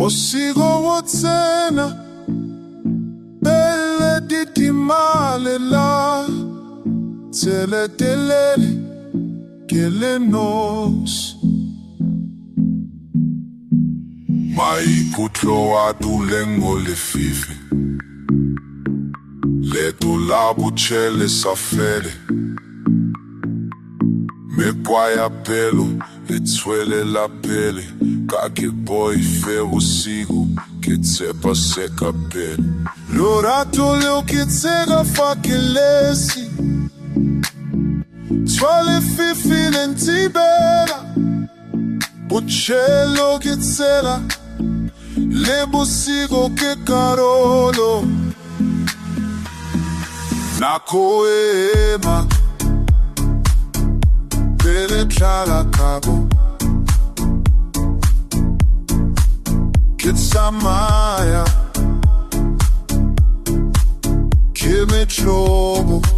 Bosigo wotsena belle diti male la tele telele kele nos maikutlo atu lengo le fife le tu la bucele sa fede me guaya pelo le tuele la pele kake boy fe usiku che tsepa se capelli l'orato leo che tsega fa che lesi Suole fifi lentibera Uccello che tsela Le busigo che carolo Nako ema Penetra la cabo Kitsamaya Che me trovo